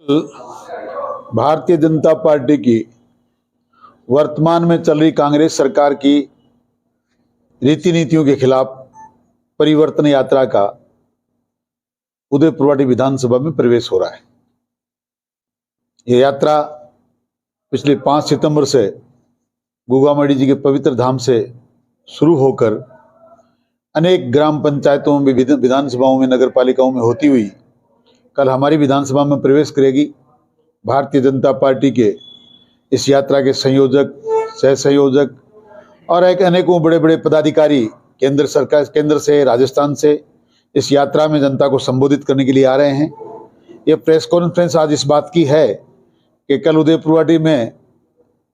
Bharatiya Janata party की वर्तमान में चल रही कांग्रेस सरकार की रीति नीतियों के खिलाफ परिवर्तन यात्रा का उदयपुरवाटी विधानसभा में प्रवेश हो रहा है। यह यात्रा पिछले 5 सितंबर से गुगामड़ी जी के पवित्र धाम से शुरू होकर अनेक ग्राम पंचायतों में, विधानसभाओं में, नगर पालिकाओं में होती हुई कल हमारी विधानसभा में प्रवेश करेगी। भारतीय जनता पार्टी के इस यात्रा के संयोजक, सह संयोजक और एक अनेकों बड़े बड़े पदाधिकारी केंद्र सरकार, केंद्र से, राजस्थान से इस यात्रा में जनता को संबोधित करने के लिए आ रहे हैं। यह प्रेस कॉन्फ्रेंस आज इस बात की है कि कल उदयपुरवाटी में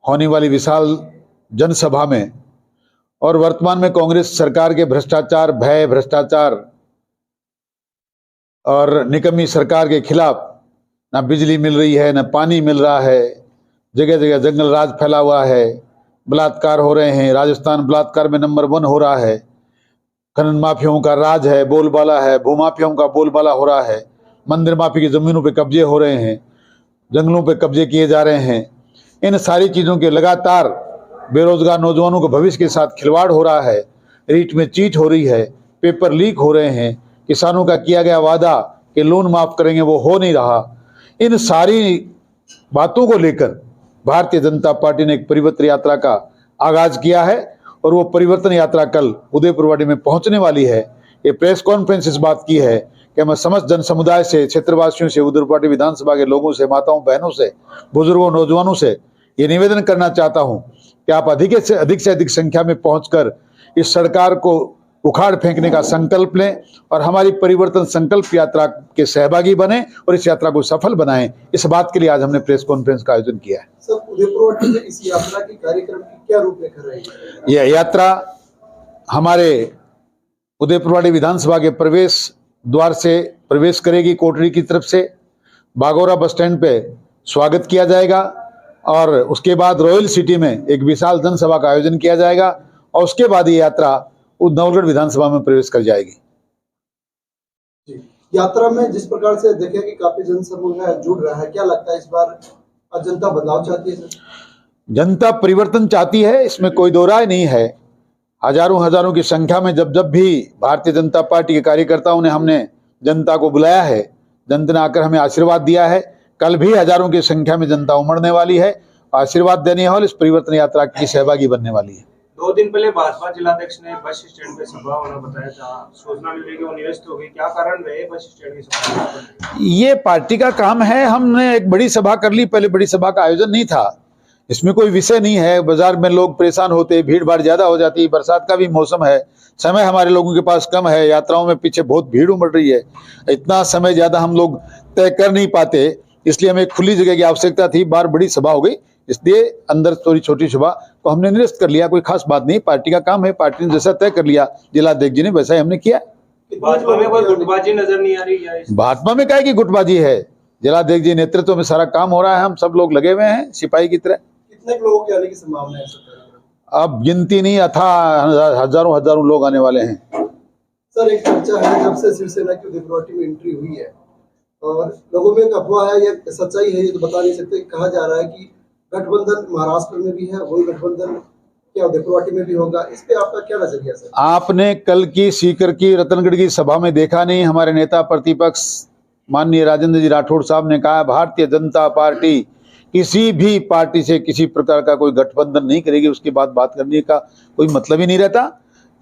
होने वाली विशाल जनसभा में और वर्तमान में कांग्रेस सरकार के भ्रष्टाचार, भ्रष्टाचार और निकम्मी सरकार के खिलाफ ना बिजली मिल रही है, ना पानी मिल रहा है, जगह जगह जंगल राज फैला हुआ है, बलात्कार हो रहे हैं, राजस्थान बलात्कार में नंबर 1 हो रहा है, खनन माफियाओं का राज है, बोलबाला है, भूमाफियाओं का बोलबाला हो रहा है, मंदिर माफी की जमीनों पे कब्जे हो रहे हैं, जंगलों पे कब्जे किए जा रहे हैं। इन सारी चीज़ों के लगातार बेरोजगार नौजवानों के भविष्य के साथ खिलवाड़ हो रहा है, रीट में चीट हो रही है, पेपर लीक हो रहे हैं, किसानों का किया गया वादा कि लोन माफ करेंगे वो हो नहीं रहा। इन सारी बातों को लेकर भारतीय जनता पार्टी ने एक परिवर्तन यात्रा का आगाज किया है और वो परिवर्तन यात्रा कल उदयपुरवाटी में पहुंचने वाली है। ये प्रेस कॉन्फ्रेंस इस बात की है कि मैं समस्त जन समुदाय से, क्षेत्रवासियों से, उदयपुरवाटी विधानसभा के लोगों से, माताओं बहनों से, बुजुर्गों, नौजवानों से ये निवेदन करना चाहता हूं कि आप अधिक से अधिक संख्या में पहुंचकर इस सरकार को उखाड़ फेंकने का संकल्प लें और हमारी परिवर्तन संकल्प यात्रा के सहभागी बने और इस यात्रा को सफल बनाएं। इस बात के लिए आज हमने प्रेस कॉन्फ्रेंस का आयोजन किया है। सर, उदयपुरवाटी में इस यात्रा की कार्यक्रम की क्या रूपरेखा रहेगी? यह यात्रा हमारे उदयपुरवाटी विधानसभा के प्रवेश द्वार से प्रवेश करेगी। कोटरी की तरफ से बागोरा बस स्टैंड पे स्वागत किया जाएगा और उसके बाद रॉयल सिटी में एक विशाल जनसभा का आयोजन किया जाएगा और उसके बाद ये यात्रा नवलगढ़ विधानसभा में प्रवेश कर जाएगी। यात्रा में जिस प्रकार से देखें कि काफी जनसमूह जुड़ रहा है, क्या लगता है इस बार जनता बदलाव चाहती है? जनता परिवर्तन चाहती है, इसमें कोई दो राय नहीं है। हजारों की संख्या में जब भी भारतीय जनता पार्टी के कार्यकर्ताओं ने हमने जनता को बुलाया है, जनता ने आकर हमें आशीर्वाद दिया है। कल भी हजारों की संख्या में जनता उमड़ने वाली है, आशीर्वाद देने वाली, इस परिवर्तन यात्रा की सहभागी बनने वाली है। 2 दिन पहले भाजपा जिलाध्यक्ष ने बस स्टैंड पे सभा होना बताया था, सूचना मिली कि वो निरस्त हो गई। क्या कारण रहे बस स्टैंड की सभा? ये पार्टी का काम है। हमने एक बड़ी सभा कर ली, पहले बड़ी सभा का आयोजन नहीं था, इसमें कोई विषय नहीं है। बाजार में लोग परेशान होते, भीड़ भाड़ ज्यादा हो जाती, बरसात का भी मौसम है, समय हमारे लोगों के पास कम है, यात्राओं में पीछे बहुत भीड़ उमड़ रही है, इतना समय ज्यादा हम लोग तय कर नहीं पाते, इसलिए हमें खुली जगह की आवश्यकता थी। बार बड़ी सभा हो गई, इसलिए अंदर थोड़ी छोटी सभा को हमने निरस्त कर लिया। कोई खास बात नहीं, पार्टी का काम है, पार्टी ने जैसा तय कर लिया जिलाध्यक्ष जी ने वैसा ही हमने किया। भाजपा में कोई गुटबाजी नजर नहीं आ रही है? भाजपा में क्या की गुटबाजी है, जिलाध्यक्ष जी नेतृत्व में सारा काम हो रहा है, हम सब लोग लगे हुए हैं सिपाही की तरह। कितने लोगों की आने की संभावना है? अब गिनती नहीं, अथा हजारों लोग आने वाले हैं। सर, एक चर्चा है जब से शिवसेना की उदयपुरवाटी में एंट्री हुई है और लोगों में एक अफवाह है, ये सच्चाई है ये तो बता नहीं सकते, कहा जा रहा है कि गठबंधन महाराष्ट्र में भी है, वही गठबंधन क्या उदयपुरवाटी में भी होगा? इस पे आपका क्या नजरिया सर? आपने कल की सीकर की रतनगढ़ की सभा में देखा नहीं, हमारे नेता प्रतिपक्ष माननीय राजेंद्र जी राठौड़ साहब ने कहा भारतीय जनता पार्टी किसी भी पार्टी से किसी प्रकार का कोई गठबंधन नहीं करेगी, उसके बाद बात करने का कोई मतलब ही नहीं रहता।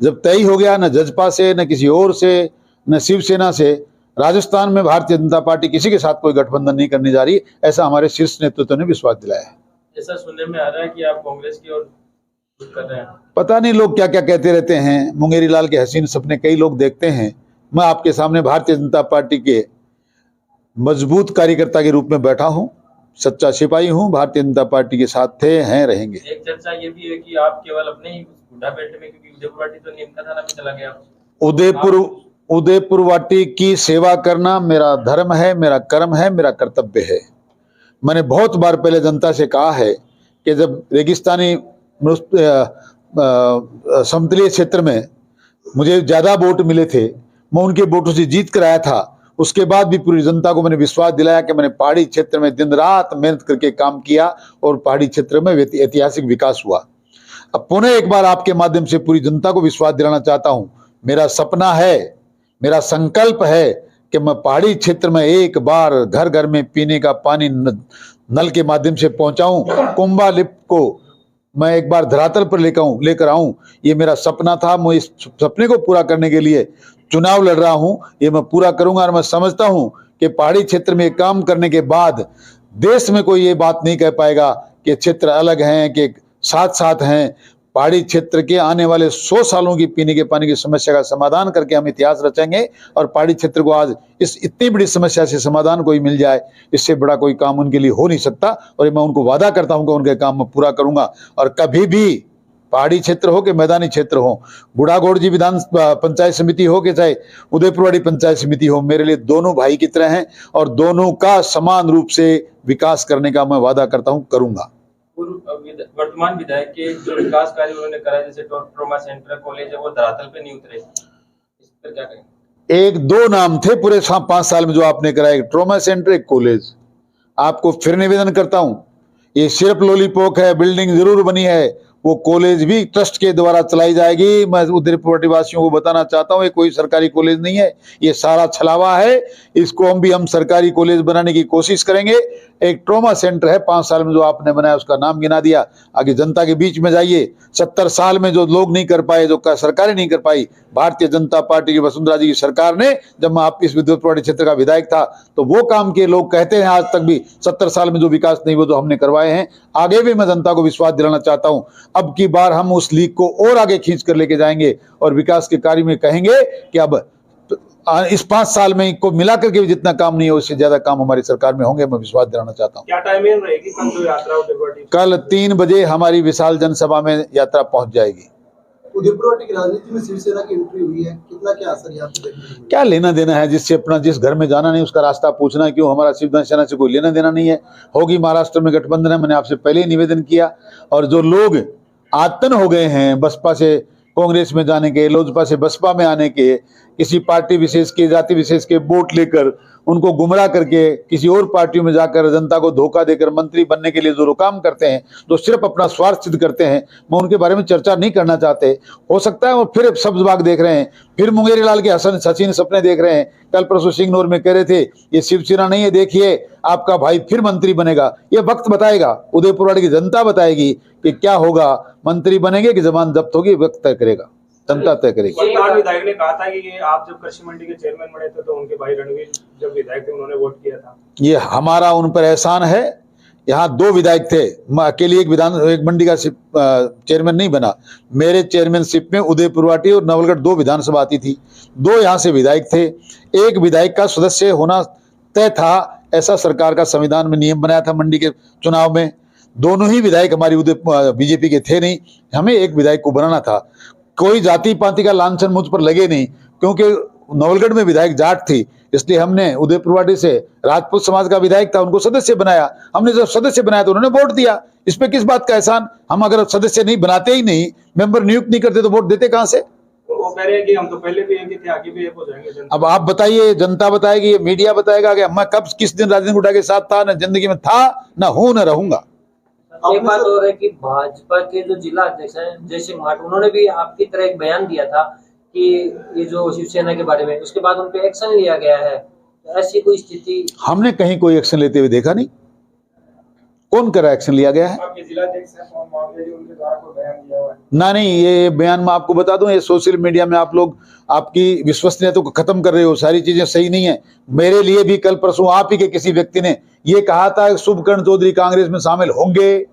जब तय हो गया, न जजपा से, न किसी और से, न शिवसेना से, राजस्थान में भारतीय जनता पार्टी किसी के साथ कोई गठबंधन नहीं करने जा रही, ऐसा हमारे शीर्ष नेतृत्व ने विश्वास दिलाया है। ऐसा सुनने में आ रहा है कि आप कांग्रेस की ओर कर रहे हैं। पता नहीं लोग क्या क्या कहते रहते हैं, मुंगेरी लाल के हसीन सपने कई लोग देखते हैं। मैं आपके सामने भारतीय जनता पार्टी के मजबूत कार्यकर्ता के रूप में बैठा हूं, सच्चा सिपाही हूं, भारतीय जनता पार्टी के साथ थे, हैं, रहेंगे। एक चर्चा ये भी है कि आप केवल अपने ही बुढ़ा बेटे में, क्योंकि उदयपुरवाटी तो नीम का थाना में चला गया, उदयपुरवाटी की सेवा करना मेरा धर्म है, मेरा कर्म है, मेरा कर्तव्य है। मैंने बहुत बार पहले जनता से कहा है कि जब रेगिस्तानी समतलीय क्षेत्र में मुझे ज़्यादा वोट मिले थे, मैं उनके वोटों से जीत कर आया था, उसके बाद भी पूरी जनता को मैंने विश्वास दिलाया कि मैंने पहाड़ी क्षेत्र में दिन रात मेहनत करके काम किया और पहाड़ी क्षेत्र में ऐतिहासिक विकास हुआ। अब पुनः एक बार आपके माध्यम से पूरी जनता को विश्वास दिलाना चाहता हूं, मेरा सपना है, मेरा संकल्प है कि मैं पहाड़ी क्षेत्र में एक बार घर घर में पीने का पानी नल के माध्यम से पहुंचाऊं, कुंभा लिफ्ट को मैं एक बार धरातल पर लेकर आऊं। ये मेरा सपना था। मैं इस सपने को पूरा करने के लिए चुनाव लड़ रहा हूं। ये मैं पूरा करूंगा और मैं समझता हूं कि पहाड़ी क्षेत्र में काम करने के बाद देश में कोई ये बात नहीं कह पाएगा कि क्षेत्र अलग हैं, कि साथ साथ हैं। पहाड़ी क्षेत्र के आने वाले 100 सालों की पीने के पानी की समस्या का समाधान करके हम इतिहास रचेंगे और पहाड़ी क्षेत्र को आज इस इतनी बड़ी समस्या से समाधान कोई मिल जाए, इससे बड़ा कोई काम उनके लिए हो नहीं सकता। और मैं उनको वादा करता हूं कि उनके काम मैं पूरा करूंगा। और कभी भी पहाड़ी क्षेत्र हो कि मैदानी क्षेत्र हो, बुढ़ागोड़ जी विधान पंचायत समिति हो कि चाहे उदयपुरवाड़ी पंचायत समिति हो, मेरे लिए दोनों भाई की तरह हैं और दोनों का समान रूप से विकास करने का मैं वादा करता हूं, करूंगा। वर्तमान विधायक के जो विकास कार्य उन्होंने करा, जैसे ट्रॉमा सेंटर, कॉलेज है, वो धरातल पे नहीं उतरे, इस पर क्या कहेंगे? एक दो नाम थे पूरे 5 साल में जो आपने कराया, एक ट्रॉमा सेंटर, एक कॉलेज। आपको फिर निवेदन करता हूं, ये सिर्फ लॉलीपॉप है, बिल्डिंग जरूर बनी है, वो कॉलेज भी ट्रस्ट के द्वारा चलाई जाएगी। मैं उदयपुर वासियों को बताना चाहता हूँ, ये कोई सरकारी कॉलेज नहीं है, ये सारा छलावा है। इसको हम सरकारी कॉलेज बनाने की कोशिश करेंगे। एक ट्रॉमा सेंटर है 5 साल में जो आपने बनाया, उसका नाम गिना दिया। आगे जनता के बीच में जाइए, 70 साल में जो लोग नहीं कर पाए, जो सरकारें नहीं कर पाई, भारतीय जनता पार्टी की वसुंधरा जी की सरकार ने, जब मैं आप इस उदयपुर क्षेत्र का विधायक था तो वो काम किए। लोग कहते हैं आज तक भी 70 साल में जो विकास नहीं वो तो हमने करवाए हैं। आगे भी मैं जनता को विश्वास दिलाना चाहता हूं, अब की बार हम उस लीग को और आगे खींच कर लेके जाएंगे और विकास के कार्य में कहेंगे कि अब इस 5 साल में को मिलाकर के भी जितना काम नहीं है उससे ज्यादा काम हमारी सरकार में होंगे। मैं विश्वास दिलाना चाहता हूं। क्या टाइमिंग रहेगी कल जो यात्रा उदयपुर? कल 3 बजे हमारी विशाल जनसभा में यात्रा पहुंच जाएगी। उदयपुर की राजनीति में शिवसेना की एंट्री हुई है, कितना क्या असर यहाँ पे देखने को मिला? क्या लेना देना है, जिससे अपना जिस घर में जाना नहीं उसका रास्ता पूछना क्यों? हमारा शिवसेना से कोई लेना देना नहीं है। होगी महाराष्ट्र में गठबंधन है, मैंने आपसे पहले ही निवेदन किया। और जो लोग आतन हो गए हैं बसपा से कांग्रेस में जाने के, लोजपा से बसपा में आने के, किसी पार्टी विशेष के, जाति विशेष के वोट लेकर उनको गुमराह करके किसी और पार्टियों में जाकर जनता को धोखा देकर मंत्री बनने के लिए जो काम करते हैं, जो सिर्फ अपना स्वार्थ सिद्ध करते हैं, मैं उनके बारे में चर्चा नहीं करना चाहते। हो सकता है वो फिर सब्ज बाग देख रहे हैं, फिर मुंगेरी लाल के हसीन सपने देख रहे हैं। कल परसों सिंगनौर में कह रहे थे ये शिवसेना नहीं है, देखिए आपका भाई फिर मंत्री बनेगा। ये वक्त बताएगा, उदयपुरवाड़ी की जनता बताएगी कि क्या होगा, मंत्री बनेंगे कि जबान जब्त होगी, वक्त तय करेगा, जनता तय करेगी। वर्तमान विधायक ने कहा था कि आप जब कृषि मंडी के चेयरमैन बने थे तो उनके भाई रणवीर जब विधायक थे उन्होंने वोट किया था। ये हमारा उन पर एहसान है। यहाँ 2 विधायक थे, मैं अकेले एक मंडी का चेयरमैन नहीं बना। मेरे चेयरमैनशिप में उदयपुरवाटी और नवलगढ़ 2 विधानसभा आती थी, 2 यहाँ से विधायक थे। एक विधायक का सदस्य होना तय था, ऐसा सरकार का संविधान में नियम बनाया था। मंडी के चुनाव में दोनों ही विधायक हमारी बीजेपी के थे नहीं, हमें एक विधायक को बनाना था। कोई जाति पाति का लांछन मुझ पर लगे नहीं, क्योंकि नवलगढ़ में विधायक जाट थी, इसलिए हमने उदयपुरवाड़ी से राजपूत समाज का विधायक था, उनको सदस्य बनाया। हमने जब सदस्य बनाया तो उन्होंने वोट दिया। इस पे किस बात का एहसान? हम अगर सदस्य नहीं बनाते ही नहीं, मेंबर नियुक्त नहीं करते तो वोट देते कहां से? वो कह रहे हैं कि हम तो पहले भी एक ही थे, आगे भी एक हो जाएंगे। अब आप बताइए, जनता बताएगी, ये मीडिया बताएगा कि मैं कब किस दिन राजनीतिक गुंडा के साथ था? न जिंदगी में था, न हूं, न रहूंगा। एक बात और है कि भाजपा के जो जिला अध्यक्ष हैं जय सिंह माट, उन्होंने भी आपकी तरह एक बयान दिया था कि ये जो शिवसेना के बारे में, उसके बाद उन पे एक्शन लिया गया है। ऐसी कोई स्थिति हमने कहीं कोई एक्शन लेते हुए देखा नहीं। कौन कर एक्शन लिया गया है? आपके जिला अध्यक्ष उनके द्वारा कोई बयान दिया हुआ है? ना नहीं, ये बयान मैं आपको बता दूं, ये सोशल मीडिया में आप लोग आपकी विश्वसनीयता को खत्म कर रहे हो, सारी चीजें सही नहीं है। मेरे लिए भी कल परसों आप ही के किसी व्यक्ति ने ये कहा था शुभकर्ण चौधरी कांग्रेस में शामिल होंगे,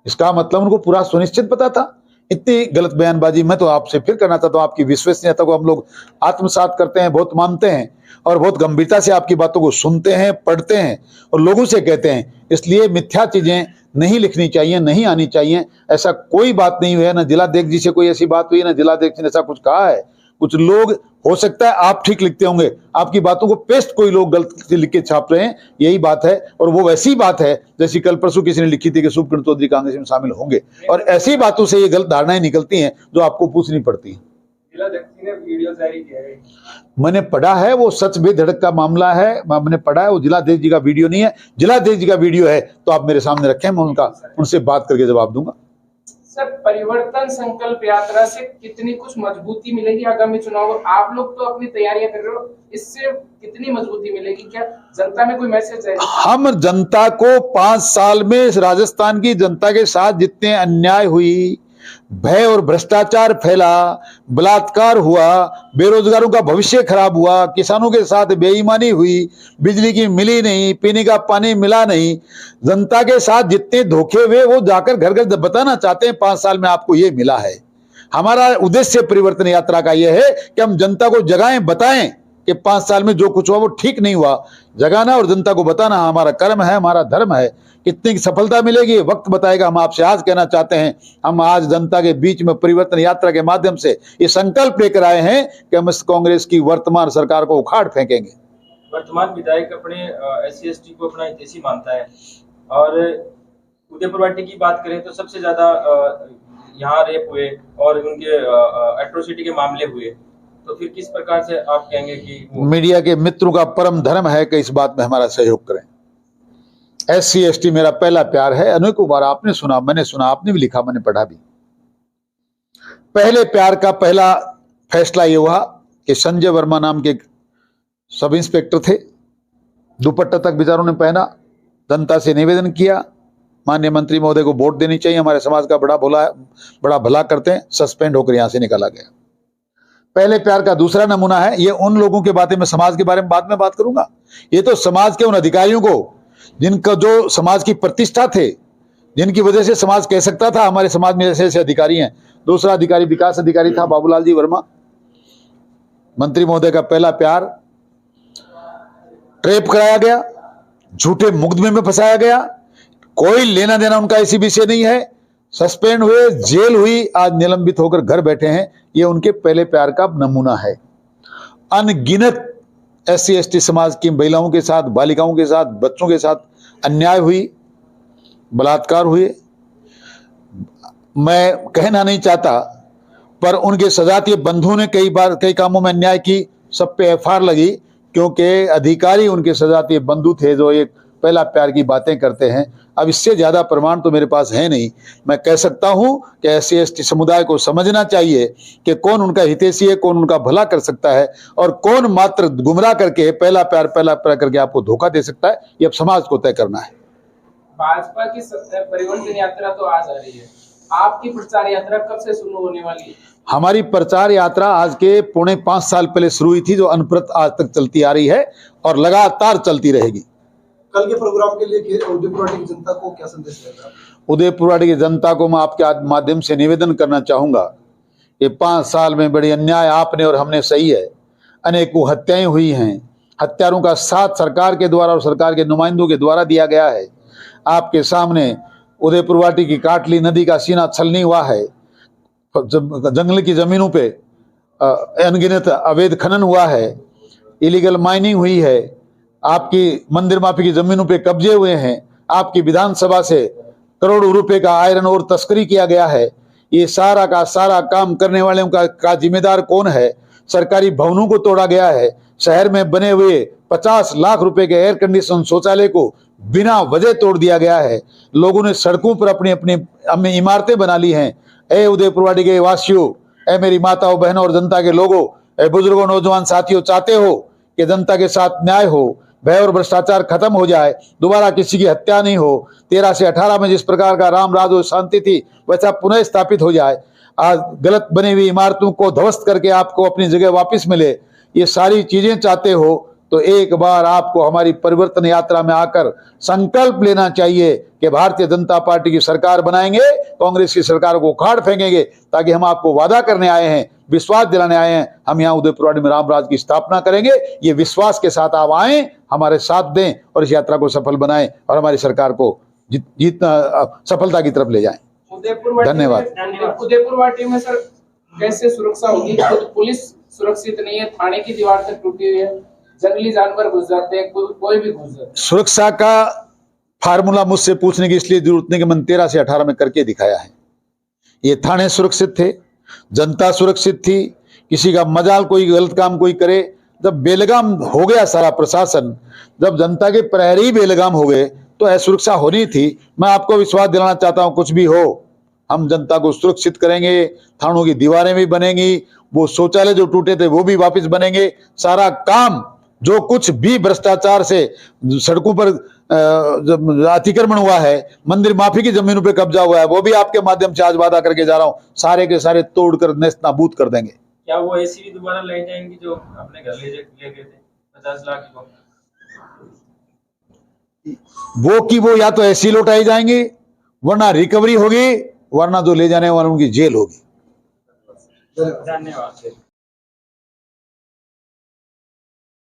इसका मतलब उनको पूरा सुनिश्चित पता था। इतनी गलत बयानबाजी मैं तो आपसे फिर करना चाहता हूं। आपकी विश्वसनीयता को हम लोग आत्मसात करते हैं, बहुत मानते हैं और बहुत गंभीरता से आपकी बातों को सुनते हैं, पढ़ते हैं और लोगों से कहते हैं। इसलिए मिथ्या चीजें नहीं लिखनी चाहिए, नहीं आनी चाहिए। ऐसा कोई बात नहीं हुई है, ना जिलाध्यक्ष जी से कोई ऐसी बात हुई है, ना जिलाध्यक्ष ने ऐसा कुछ कहा है। कुछ लोग, हो सकता है आप ठीक लिखते होंगे, आपकी बातों को पेस्ट कोई लोग गलत लिख के छाप रहे हैं, यही बात है। और वो वैसी बात है जैसी कल परसों किसी ने लिखी थी कि शुभकर्ण चौधरी कांग्रेस में शामिल होंगे, और ऐसी बातों से ये गलत धारणाएं निकलती हैं जो आपको पूछनी पड़ती हैं। जिलाध्यक्ष ने वीडियो जारी किया है। मैंने पढ़ा है, वो सच बेधड़क का मामला है, मैंने पढ़ा है, वो जिलाध्यक्ष जी का वीडियो नहीं है। जिलाध्यक्ष जी का वीडियो है तो आप मेरे सामने रखें, मैं उनसे बात करके जवाब दूंगा। सर, परिवर्तन संकल्प यात्रा से कितनी कुछ मजबूती मिलेगी आगामी चुनाव? आप लोग तो अपनी तैयारियां कर रहे हो, इससे कितनी मजबूती मिलेगी? क्या जनता में कोई मैसेज है? हम जनता को 5 साल में राजस्थान की जनता के साथ जितने अन्याय हुई, भय और भ्रष्टाचार फैला, बलात्कार हुआ, बेरोजगारों का भविष्य खराब हुआ, किसानों के साथ बेईमानी हुई, बिजली की मिली नहीं, पीने का पानी मिला नहीं, जनता के साथ जितने धोखे हुए वो जाकर घर घर बताना चाहते हैं 5 साल में आपको ये मिला है। हमारा उद्देश्य परिवर्तन यात्रा का यह है कि हम जनता को जगाएं, बताएं कि 5 साल में जो कुछ हुआ वो ठीक नहीं हुआ। जगाना और जनता को बताना हमारा कर्म है, हमारा धर्म है। कितनी सफलता मिलेगी वक्त बताएगा। हम आपसे आज कहना चाहते हैं, हम आज जनता के बीच में परिवर्तन यात्रा के माध्यम से ये संकल्प लेकर आए हैं कि हम इस कांग्रेस की वर्तमान सरकार को उखाड़ फेंकेंगे। वर्तमान विधायक अपने SC/ST को अपना हितैषी मानता है, और उदयपुर वाटी की बात करें तो सबसे ज्यादा यहाँ रेप हुए और उनके एट्रोसिटी के मामले हुए, तो फिर किस प्रकार से आप कहेंगे कि मीडिया के मित्रों का परम धर्म है कि इस बात में हमारा सहयोग करें। SC/ST मेरा पहला प्यार है। अनेकों बार आपने सुना, मैंने सुना, आपने भी लिखा, मैंने पढ़ा भी। पहले प्यार का पहला फैसला ये हुआ कि संजय वर्मा नाम के सब इंस्पेक्टर थे, दुपट्टा तक बेचारों ने पहना, जनता से निवेदन किया माननीय मंत्री महोदय को वोट देनी चाहिए, हमारे समाज का बड़ा भला करते हैं, सस्पेंड होकर यहां से निकाला गया। पहले प्यार का दूसरा नमूना है, ये उन लोगों के बातें में समाज के बारे में बाद में बात करूंगा। ये तो समाज के उन अधिकारियों को जिनका जो समाज की प्रतिष्ठा थे, जिनकी वजह से समाज कह सकता था हमारे समाज में ऐसे ऐसे अधिकारी हैं। दूसरा अधिकारी विकास अधिकारी था बाबूलाल जी वर्मा। मंत्री महोदय का पहला प्यार ट्रेप कराया गया, झूठे मुकदमे में फंसाया गया, कोई लेना देना उनका इसी विषय नहीं है, सस्पेंड हुए, जेल हुई, आज निलंबित होकर घर बैठे हैं। ये उनके पहले प्यार का नमूना है। अनगिनत SC/ST समाज की महिलाओं के साथ, बालिकाओं के साथ, बच्चों के साथ अन्याय हुई, बलात्कार हुए। मैं कहना नहीं चाहता, पर उनके सजातीय बंधुओं ने कई बार कई कामों में अन्याय की, सब पे FIR लगी, क्योंकि अधिकारी उनके सजातीय बंधु थे जो एक पहला प्यार की बातें करते हैं। अब इससे ज्यादा प्रमाण तो मेरे पास है नहीं। मैं कह सकता हूं कि SC/ST समुदाय को समझना चाहिए कि कौन उनका हितैषी है, कौन उनका भला कर सकता है, और कौन मात्र गुमराह करके पहला प्यार करके आपको धोखा दे सकता है। ये अब समाज को तय करना है। भाजपा की परिवर्तन यात्रा तो आज आ रही है, आपकी प्रचार यात्रा कब से शुरू होने वाली है? हमारी प्रचार यात्रा आज के 4.5 साल पहले शुरू हुई थी, जो अनवरत आज तक चलती आ रही है और लगातार चलती रहेगी। कल के प्रोग्राम के लिए उदयपुर वाटी की जनता को क्या संदेश देगा? उदयपुर वाटी की जनता को मैं आपके माध्यम से निवेदन करना चाहूंगा, ये 5 साल में बड़ी अन्याय आपने और हमने सही है। अनेकों हत्याएं हुई हैं, हत्यारों का साथ सरकार के द्वारा और सरकार के नुमाइंदों के द्वारा दिया गया है। आपके सामने उदयपुर वाटी की काटली नदी का सीना छलनी हुआ है, जंगल की जमीनों पे अनगिनत अवैध खनन हुआ है, इलीगल माइनिंग हुई है, आपकी मंदिर माफी की जमीनों पे कब्जे हुए हैं, आपकी विधानसभा से करोड़ों रुपए का आयरन और तस्करी किया गया है। ये सारा का सारा काम करने वालों का जिम्मेदार कौन है? सरकारी भवनों को तोड़ा गया है। शहर में बने हुए 50 लाख रुपए के एयर कंडीशन शौचालय को बिना वजह तोड़ दिया गया है। लोगों ने सड़कों पर अपनी अपनी इमारतें बना ली हैं। ए उदयपुर वाटी के वासियों, ए मेरी माताओं बहनों और जनता के लोगों, ए बुजुर्गों नौजवान साथियों, चाहते हो कि जनता के साथ न्याय हो, भय और भ्रष्टाचार खत्म हो जाए, दोबारा किसी की हत्या नहीं हो, 13 से 18 में जिस प्रकार का राम राज और शांति थी वैसा पुनः स्थापित हो जाए, आज गलत बनी हुई इमारतों को ध्वस्त करके आपको अपनी जगह वापस मिले, ये सारी चीजें चाहते हो तो एक बार आपको हमारी परिवर्तन यात्रा में आकर संकल्प लेना चाहिए कि भारतीय जनता पार्टी की सरकार बनाएंगे, कांग्रेस की सरकार को उखाड़ फेंकेंगे, ताकि हम आपको वादा करने आए हैं, विश्वास दिलाने आए हैं, हम यहाँ उदयपुर वाटी में रामराज की स्थापना करेंगे। ये विश्वास के साथ आप आए, हमारे साथ दें और इस यात्रा को सफल बनाएं और हमारी सरकार को सफलता की तरफ ले जाएं। धन्यवाद। उदयपुर वाटी में सर कैसे सुरक्षा होगी? खुद पुलिस सुरक्षित नहीं है, थाने की दीवार तक टूटी हुई है, जंगली जानवर घुस जाते हैं, कोई भी घुस जाता है। सुरक्षा का फार्मूला मुझसे पूछने की इसलिए जरूरत नहीं कि मैंने 13 से 18 में करके दिखाया है। ये थाने सुरक्षित थे, जनता सुरक्षित थी, किसी का मजाल कोई गलत काम कोई करे। जब बेलगाम हो गया सारा प्रशासन, जब जनता के प्रहरी बेलगाम हो गए तो असुरक्षा होनी थी। मैं आपको विश्वास दिलाना चाहता हूं, कुछ भी हो हम जनता को सुरक्षित करेंगे। थानों की दीवारें भी बनेंगी, वो शौचालय जो टूटे थे वो भी वापस बनेंगे। सारा काम जो कुछ भी भ्रष्टाचार से सड़कों पर अतिक्रमण हुआ है, मंदिर माफी की जमीनों पे कब्जा हुआ है, वो भी आपके माध्यम से आज वादा करके जा रहा हूं, सारे के सारे तोड़कर नेस्त नाबूद कर देंगे। क्या वो ऐसी भी दोबारा ले जाएंगी जो अपने घर ले गए थे 50 लाख को? वो या तो ऐसी लौटाई जाएंगी, वरना रिकवरी होगी, वरना जो ले जाने वालों की जेल होगी। धन्यवाद। धन्यवाद।